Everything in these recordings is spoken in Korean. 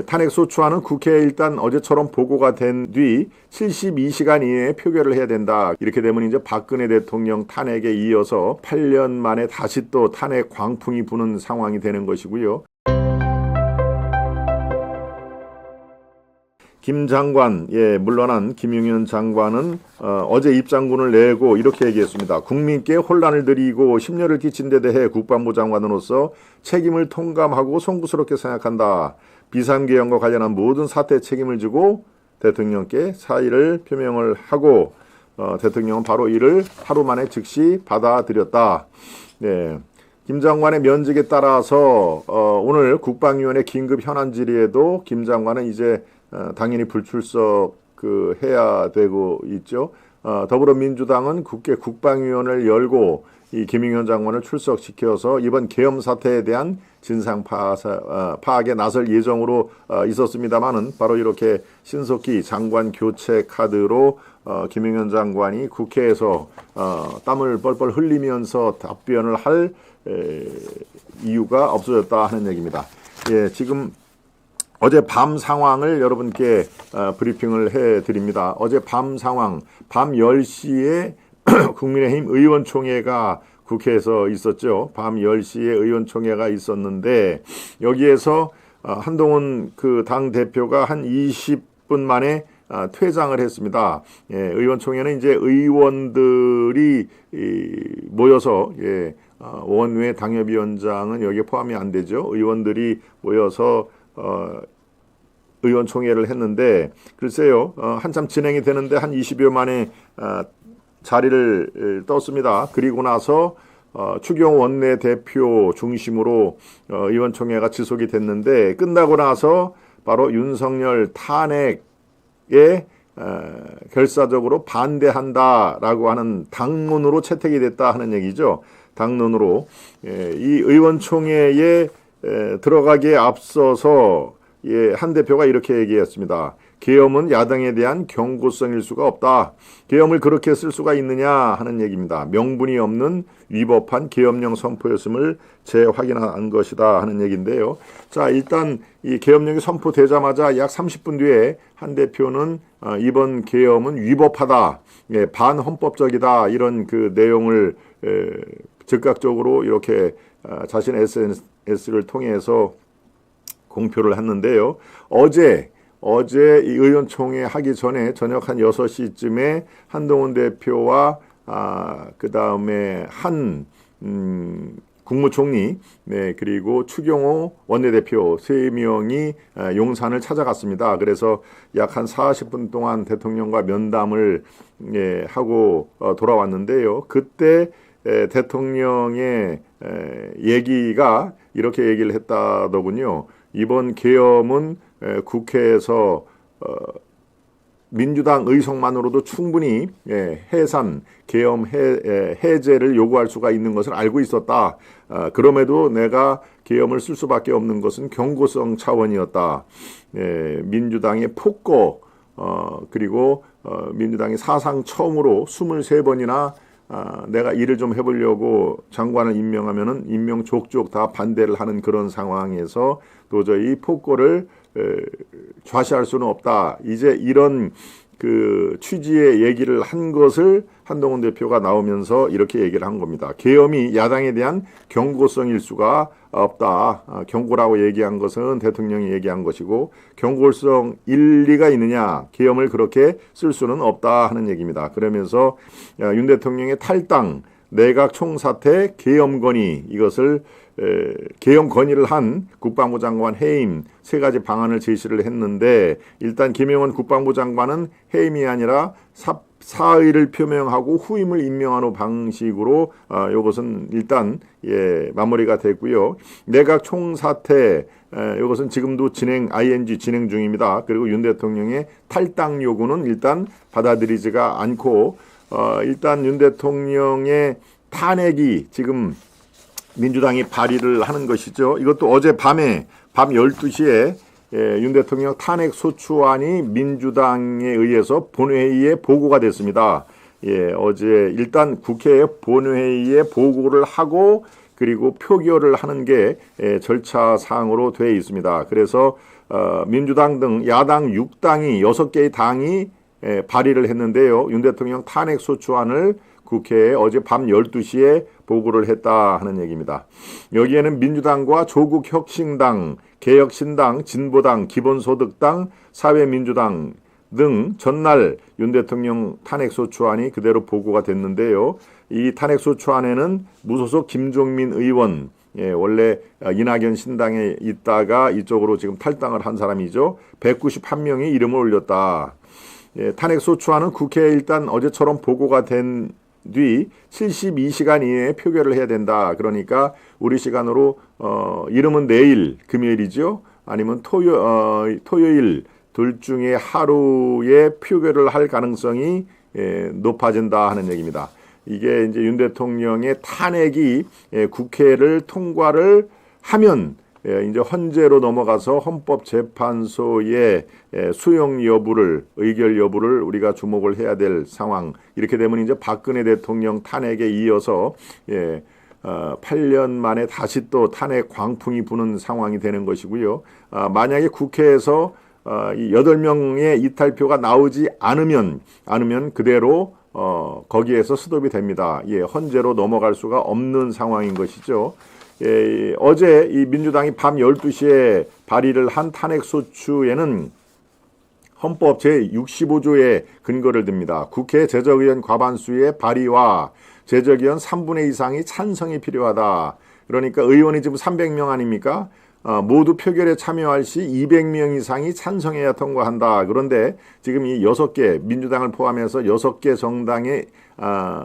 탄핵 소추안은 국회에 일단 어제처럼 보고가 된 뒤 72시간 이내에 표결을 해야 된다. 이렇게 되면 이제 박근혜 대통령 탄핵에 이어서 8년 만에 다시 또 탄핵 광풍이 부는 상황이 되는 것이고요. 김 장관, 물러난 김용현 장관은 어제 입장문을 내고 이렇게 얘기했습니다. 국민께 혼란을 드리고 심려를 끼친 데 대해 국방부 장관으로서 책임을 통감하고 송구스럽게 생각한다. 비상계엄과 관련한 모든 사태에 책임을 지고 대통령께 사의를 표명을 하고 대통령은 바로 이를 하루 만에 즉시 받아들였다. 김 장관의 면직에 따라서 오늘 국방위원회 긴급 현안 질의에도 김 장관은 이제 당연히 불출석 해야 되고 있죠. 더불어민주당은 국회 국방위원회를 열고 이 김용현 장관을 출석시켜서 이번 계엄 사태에 대한 진상 파악에 나설 예정으로 있었습니다만은 바로 이렇게 신속히 장관 교체 카드로 김용현 장관이 국회에서 땀을 뻘뻘 흘리면서 답변을 할 이유가 없어졌다 하는 얘기입니다. 지금 어제 밤 상황을 여러분께 브리핑을 해드립니다. 어제 밤 상황, 밤 10시에 국민의힘 의원총회가 국회에서 있었죠. 밤 10시에 의원총회가 있었는데 여기에서 한동훈 당 대표가 한 20분 만에 퇴장을 했습니다. 의원총회는 이제 의원들이 모여서 원외 당협위원장은 여기에 포함이 안 되죠. 의원들이 모여서 의원총회를 했는데 글쎄요, 한참 진행이 되는데 한 20여 만에 자리를 떴습니다. 그리고 나서 추경호 원내대표 중심으로 의원총회가 지속이 됐는데 끝나고 나서 바로 윤석열 탄핵에 결사적으로 반대한다라고 하는 당론으로 채택이 됐다 하는 얘기죠. 당론으로 이 의원총회에 들어가기에 앞서서 한 대표가 이렇게 얘기했습니다. 계엄은 야당에 대한 경고성일 수가 없다. 계엄을 그렇게 쓸 수가 있느냐 하는 얘기입니다. 명분이 없는 위법한 계엄령 선포였음을 재확인한 것이다 하는 얘기인데요. 자, 일단 이 계엄령이 선포되자마자 약 30분 뒤에 한 대표는 이번 계엄은 위법하다, 반헌법적이다 이런 내용을 즉각적으로 이렇게 자신의 SNS를 통해서 공표를 했는데요. 어제 이 의원총회 하기 전에 저녁 한 6시쯤에 한동훈 대표와 그 다음에 한 국무총리 그리고 추경호 원내대표 3명이 용산을 찾아갔습니다. 그래서 약 한 40분 동안 대통령과 면담을 하고 돌아왔는데요. 그때 대통령의 얘기가 이렇게 얘기를 했다더군요. 이번 계엄은 국회에서 민주당 의석만으로도 충분히 해산, 계엄 해제를 요구할 수가 있는 것을 알고 있었다. 그럼에도 내가 계엄을 쓸 수밖에 없는 것은 경고성 차원이었다. 민주당의 폭거 그리고 민주당이 사상 처음으로 23번이나 내가 일을 좀 해보려고 장관을 임명하면은 임명 족족 다 반대를 하는 그런 상황에서 도저히 폭거를 좌시할 수는 없다. 이제 이런 취지의 얘기를 한 것을 한동훈 대표가 나오면서 이렇게 얘기를 한 겁니다. 계엄이 야당에 대한 경고성일 수가 없다. 경고라고 얘기한 것은 대통령이 얘기한 것이고 경고성 일리가 있느냐. 계엄을 그렇게 쓸 수는 없다 하는 얘기입니다. 그러면서 윤 대통령의 탈당, 내각 총사퇴, 계엄 건의 이것을 계엄 건의를 한 국방부 장관 해임 3가지 방안을 제시를 했는데 일단 김영원 국방부 장관은 해임이 아니라 사의를 표명하고 후임을 임명하는 방식으로 이것은 일단 마무리가 됐고요. 내각 총사퇴 이것은 지금도 ING 진행 중입니다. 그리고 윤 대통령의 탈당 요구는 일단 받아들이지가 않고 일단 윤 대통령의 탄핵이 지금 민주당이 발의를 하는 것이죠. 이것도 어제 밤 12시에 윤 대통령 탄핵 소추안이 민주당에 의해서 본회의에 보고가 됐습니다. 어제 일단 국회 본회의에 보고를 하고 그리고 표결을 하는 게 절차상으로 되어 있습니다. 그래서 민주당 등 야당 6당이 6개의 당이 발의를 했는데요. 윤 대통령 탄핵소추안을 국회에 어제 밤 12시에 보고를 했다 하는 얘기입니다. 여기에는 민주당과 조국혁신당, 개혁신당, 진보당, 기본소득당, 사회민주당 등 전날 윤 대통령 탄핵소추안이 그대로 보고가 됐는데요. 이 탄핵소추안에는 무소속 김종민 의원, 원래 이낙연 신당에 있다가 이쪽으로 지금 탈당을 한 사람이죠. 191명이 이름을 올렸다. 탄핵소추안은 국회에 일단 어제처럼 보고가 된 뒤 72시간 이내에 표결을 해야 된다. 그러니까 우리 시간으로 이름은 내일 금요일이죠. 아니면 토요일 둘 중에 하루에 표결을 할 가능성이 높아진다 하는 얘기입니다. 이게 이제 윤 대통령의 탄핵이 국회를 통과를 하면 이제 헌재로 넘어가서 헌법재판소의 수용 여부를, 의결 여부를 우리가 주목을 해야 될 상황. 이렇게 되면 이제 박근혜 대통령 탄핵에 이어서 8년 만에 다시 또 탄핵 광풍이 부는 상황이 되는 것이고요. 만약에 국회에서 이 8명의 이탈표가 나오지 않으면 그대로 거기에서 스톱이 됩니다. 헌재로 넘어갈 수가 없는 상황인 것이죠. 어제 이 민주당이 밤 12시에 발의를 한 탄핵소추에는 헌법 제65조에 근거를 듭니다. 국회 제적의원 과반수의 발의와 제적의원 3분의 2 이상이 찬성이 필요하다. 그러니까 의원이 지금 300명 아닙니까? 모두 표결에 참여할 시 200명 이상이 찬성해야 통과한다. 그런데 지금 이 6개, 민주당을 포함해서 6개 정당의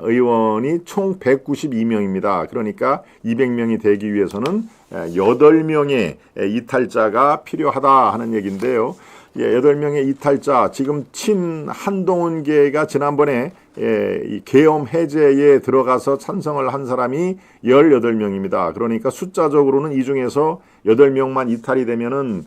의원이 총 192명입니다. 그러니까 200명이 되기 위해서는 8명의 이탈자가 필요하다 하는 얘기인데요. 8명의 이탈자, 지금 한동훈계가 지난번에 이 계엄 해제에 들어가서 찬성을 한 사람이 18명입니다. 그러니까 숫자적으로는 이 중에서 8명만 이탈이 되면은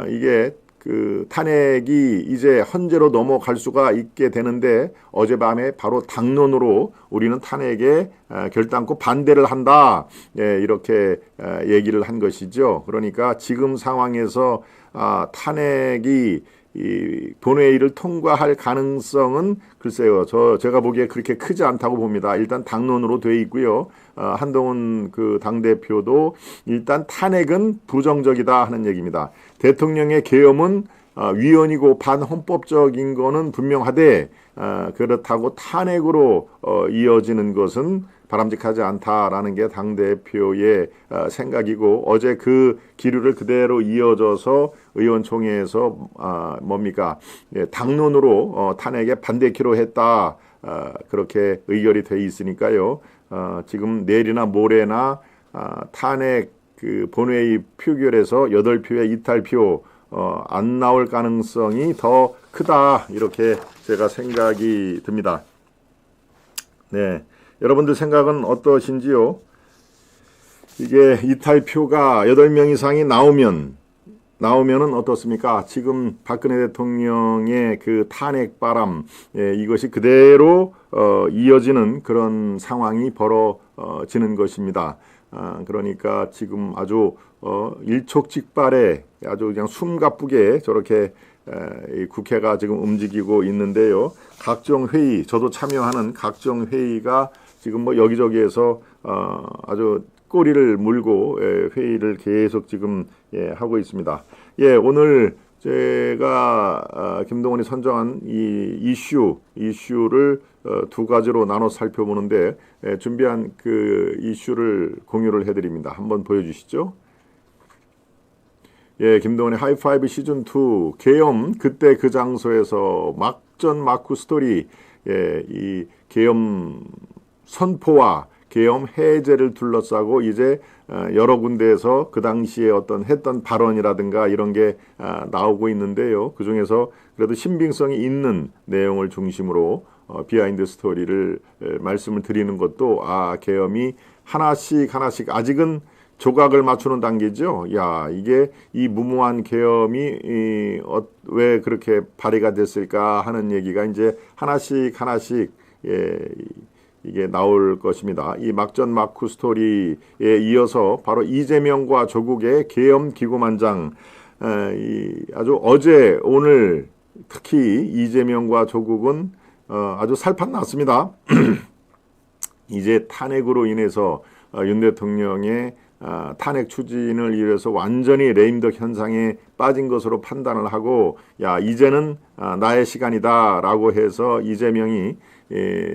이게 그 탄핵이 이제 헌재로 넘어갈 수가 있게 되는데 어젯밤에 바로 당론으로 우리는 탄핵에 결단코 반대를 한다. 이렇게 얘기를 한 것이죠. 그러니까 지금 상황에서 탄핵이 이 본회의를 통과할 가능성은 글쎄요, 제가 보기에 그렇게 크지 않다고 봅니다. 일단 당론으로 돼 있고요. 한동훈 그 당대표도 일단 탄핵은 부정적이다 하는 얘기입니다. 대통령의 계엄은 위헌이고 반헌법적인 거는 분명하되 그렇다고 탄핵으로 이어지는 것은 바람직하지 않다라는 게 당대표의 생각이고 어제 그 기류를 그대로 이어져서 의원총회에서 당론으로 탄핵에 반대키로 했다. 그렇게 의결이 돼 있으니까요. 지금 내일이나 모레나 탄핵 그 본회의 표결에서 8표의 이탈표 안 나올 가능성이 더 크다. 이렇게 제가 생각이 듭니다. 네. 여러분들 생각은 어떠신지요? 이게 이탈표가 8명 이상이 나오면은 어떻습니까? 지금 박근혜 대통령의 그 탄핵 바람, 이것이 그대로 이어지는 그런 상황이 벌어지는 것입니다. 그러니까 지금 아주 일촉즉발에 아주 그냥 숨가쁘게 저렇게 이 국회가 지금 움직이고 있는데요. 각종 회의, 저도 참여하는 각종 회의가 지금 뭐 여기저기에서 아주 꼬리를 물고 회의를 계속 지금 하고 있습니다. 오늘 제가 김동원이 선정한 이 이슈를 두 가지로 나눠 살펴보는데 준비한 그 이슈를 공유를 해드립니다. 한번 보여주시죠. 김동원의 하이파이브 시즌2 계엄 그때 그 장소에서 막전 막후 스토리, 이 계엄 선포와 계엄 해제를 둘러싸고 이제 여러 군데에서 그 당시에 했던 발언이라든가 이런 게 나오고 있는데요. 그 중에서 그래도 신빙성이 있는 내용을 중심으로 비하인드 스토리를 말씀을 드리는 것도 계엄이 하나씩 아직은 조각을 맞추는 단계죠. 이게 이 무모한 계엄이 왜 그렇게 발휘가 됐을까 하는 얘기가 이제 하나씩 이게 나올 것입니다. 이 막전 막후 스토리에 이어서 바로 이재명과 조국의 계엄 기고만장, 아주 어제 오늘 특히 이재명과 조국은 아주 살판 났습니다. 이제 탄핵으로 인해서 윤 대통령의 탄핵 추진을 위해서 완전히 레임덕 현상에 빠진 것으로 판단을 하고 이제는 나의 시간이다라고 해서 이재명이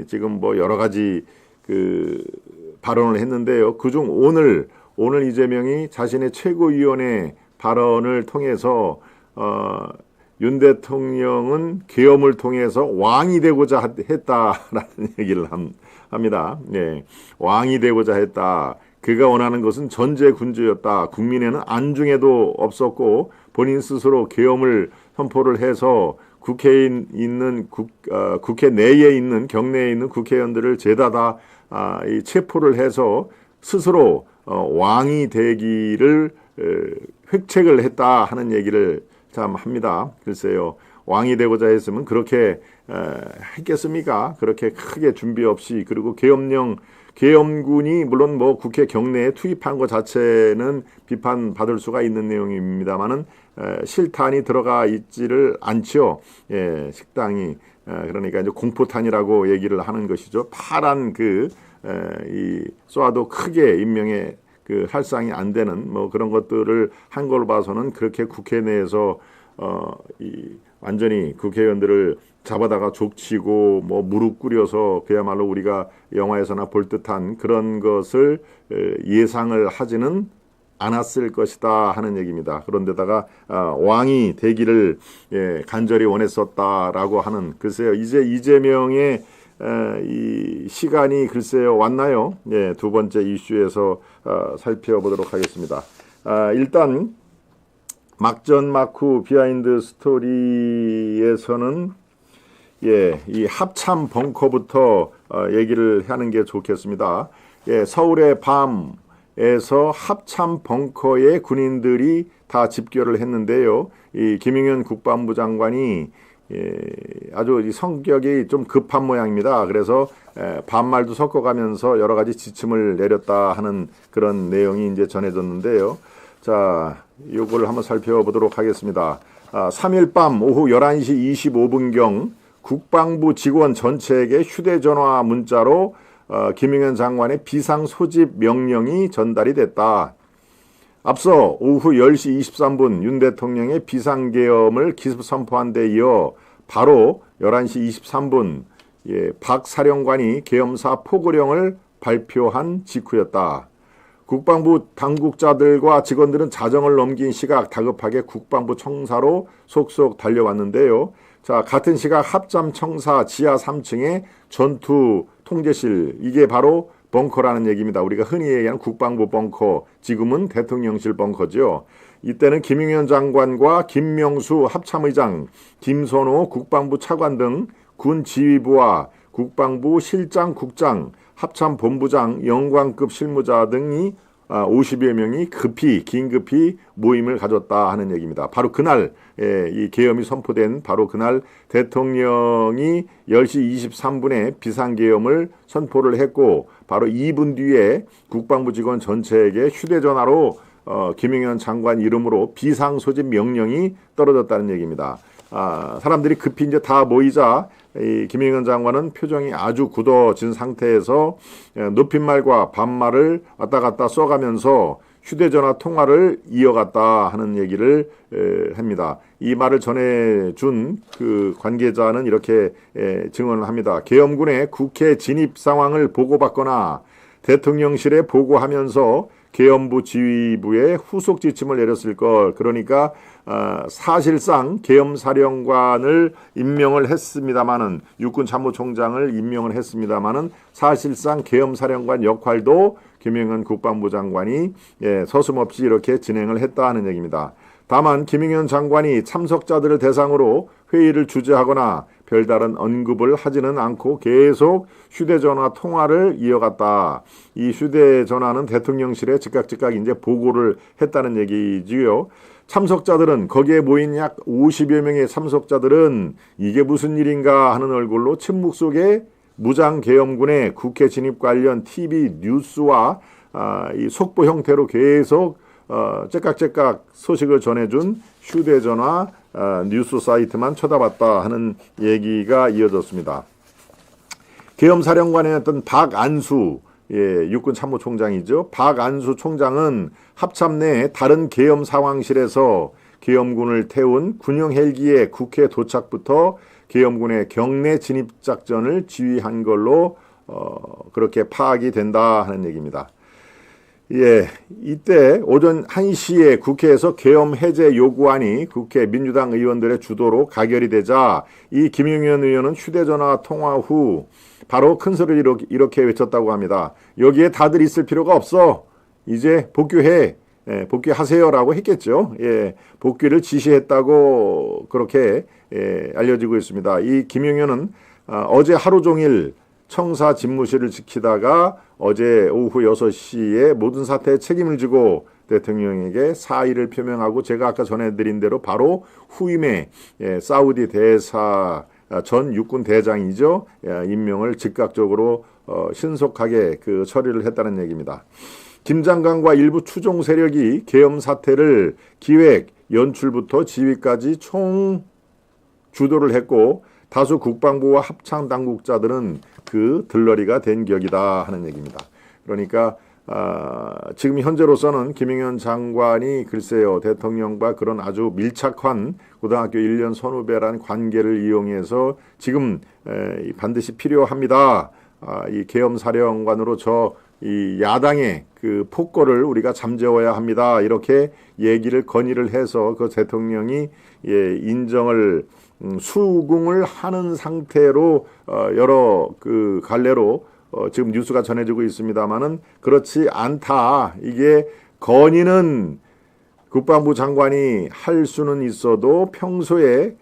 지금 뭐 여러 가지 그 발언을 했는데요. 그중 오늘 이재명이 자신의 최고위원회 발언을 통해서 윤 대통령은 계엄을 통해서 왕이 되고자 했다라는 얘기를 합니다. 네, 왕이 되고자 했다. 그가 원하는 것은 전제군주였다. 국민에는 안중에도 없었고 본인 스스로 계엄을 선포를 해서 국회에 있는 국회 내에 있는 경내에 있는 국회의원들을 죄다 체포를 해서 스스로 왕이 되기를 획책을 했다 하는 얘기를 참 합니다. 글쎄요, 왕이 되고자 했으면 그렇게 했겠습니까? 그렇게 크게 준비 없이. 그리고 계엄군이 물론 뭐 국회 경내에 투입한 것 자체는 비판받을 수가 있는 내용입니다만은 실탄이 들어가 있지를 않죠. 예, 식당이 그러니까 이제 공포탄이라고 얘기를 하는 것이죠. 파란 이 쏘아도 크게 인명에 그 살상이 안 되는 뭐 그런 것들을 한 걸 봐서는 그렇게 국회 내에서 완전히 국회의원들을 잡아다가 족치고 뭐 무릎 꿇여서 그야말로 우리가 영화에서나 볼 듯한 그런 것을 예상을 하지는 않았을 것이다 하는 얘기입니다. 그런데다가 왕이 되기를 간절히 원했었다라고 하는, 글쎄요, 이제 이재명의 이 시간이 글쎄요 왔나요? 네, 두 번째 이슈에서 살펴보도록 하겠습니다. 일단 막전 막후 비하인드 스토리에서는 이 합참 벙커부터 얘기를 하는 게 좋겠습니다. 서울의 밤에서 합참 벙커에 군인들이 다 집결을 했는데요. 이 김용현 국방부 장관이 아주 성격이 좀 급한 모양입니다. 그래서 반말도 섞어가면서 여러 가지 지침을 내렸다 하는 그런 내용이 이제 전해졌는데요. 자, 요걸 한번 살펴보도록 하겠습니다. 3일 밤 오후 11시 25분경 국방부 직원 전체에게 휴대전화 문자로 김용현 장관의 비상 소집 명령이 전달이 됐다. 앞서 오후 10시 23분 윤 대통령의 비상계엄을 기습 선포한 데 이어 바로 11시 23분 박 사령관이 계엄사 포고령을 발표한 직후였다. 국방부 당국자들과 직원들은 자정을 넘긴 시각 다급하게 국방부 청사로 속속 달려왔는데요. 자, 같은 시각 합참 청사 지하 3층에 전투 통제실, 이게 바로 벙커라는 얘기입니다. 우리가 흔히 얘기하는 국방부 벙커, 지금은 대통령실 벙커죠. 이때는 김용현 장관과 김명수 합참의장, 김선호 국방부 차관 등 군 지휘부와 국방부 실장 국장, 합참본부장, 영관급 실무자 등이 50여 명이 긴급히 모임을 가졌다 하는 얘기입니다. 바로 그날 이 계엄이 선포된 바로 그날 대통령이 10시 23분에 비상계엄을 선포를 했고 바로 2분 뒤에 국방부 직원 전체에게 휴대전화로 김용현 장관 이름으로 비상소집 명령이 떨어졌다는 얘기입니다. 사람들이 급히 이제 다 모이자 이 김용현 장관은 표정이 아주 굳어진 상태에서 높임말과 반말을 왔다 갔다 써가면서 휴대전화 통화를 이어갔다 하는 얘기를 합니다. 이 말을 전해준 그 관계자는 이렇게 증언을 합니다. 계엄군의 국회 진입 상황을 보고받거나 대통령실에 보고하면서 계엄부 지휘부에 후속 지침을 내렸을 걸. 그러니까 사실상 계엄사령관을 임명을 했습니다마는, 육군 참모총장을 임명을 했습니다마는 사실상 계엄사령관 역할도 김용현 국방부 장관이 서슴없이 이렇게 진행을 했다는 얘기입니다. 다만 김용현 장관이 참석자들을 대상으로 회의를 주재하거나 별다른 언급을 하지는 않고 계속 휴대전화 통화를 이어갔다. 이 휴대전화는 대통령실에 즉각 이제 보고를 했다는 얘기지요. 참석자들은, 거기에 모인 약 50여 명의 참석자들은 이게 무슨 일인가 하는 얼굴로 침묵 속에 무장계엄군의 국회 진입 관련 TV 뉴스와 이 속보 형태로 계속 째깍째깍 소식을 전해준 휴대전화 뉴스 사이트만 쳐다봤다 하는 얘기가 이어졌습니다. 계엄사령관이었던 박안수 육군 참모총장이죠. 박안수 총장은 합참 내 다른 계엄 상황실에서 계엄군을 태운 군용 헬기의 국회 도착부터 계엄군의 경내 진입 작전을 지휘한 걸로 그렇게 파악이 된다 하는 얘기입니다. 이때 오전 1시에 국회에서 계엄 해제 요구안이 국회 민주당 의원들의 주도로 가결이 되자 이 김용현 의원은 휴대전화 통화 후 바로 큰 소리를 이렇게 외쳤다고 합니다. 여기에 다들 있을 필요가 없어. 이제 복귀해. 복귀하세요라고 했겠죠. 복귀를 지시했다고 그렇게 알려지고 있습니다. 이 김용현은 어제 하루 종일 청사 집무실을 지키다가 어제 오후 6시에 모든 사태에 책임을 지고 대통령에게 사의를 표명하고 제가 아까 전해드린 대로 바로 후임에 사우디 대사 전 육군 대장이죠. 임명을 즉각적으로 신속하게 그 처리를 했다는 얘기입니다. 김 장관과 일부 추종 세력이 계엄 사태를 기획, 연출부터 지휘까지 총 주도를 했고 다수 국방부와 합창 당국자들은 그 들러리가 된 격이다 하는 얘기입니다. 그러니까 지금 현재로서는 김용현 장관이 글쎄요 대통령과 그런 아주 밀착한 고등학교 1년 선후배란 관계를 이용해서 지금 반드시 필요합니다. 이 계엄 사령관으로 이 야당의 그 폭거를 우리가 잠재워야 합니다. 이렇게 얘기를 건의를 해서 그 대통령이 인정을 수긍을 하는 상태로 여러 그 갈래로 지금 뉴스가 전해지고 있습니다만은 그렇지 않다. 이게 건의는 국방부 장관이 할 수는 있어도 평소에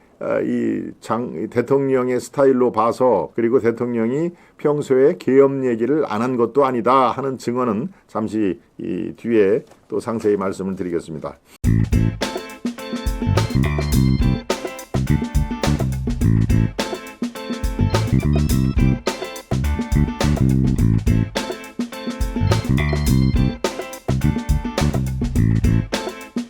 이 대통령의 스타일로 봐서 그리고 대통령이 평소에 계엄 얘기를 안 한 것도 아니다 하는 증언은 잠시 이 뒤에 또 상세히 말씀을 드리겠습니다.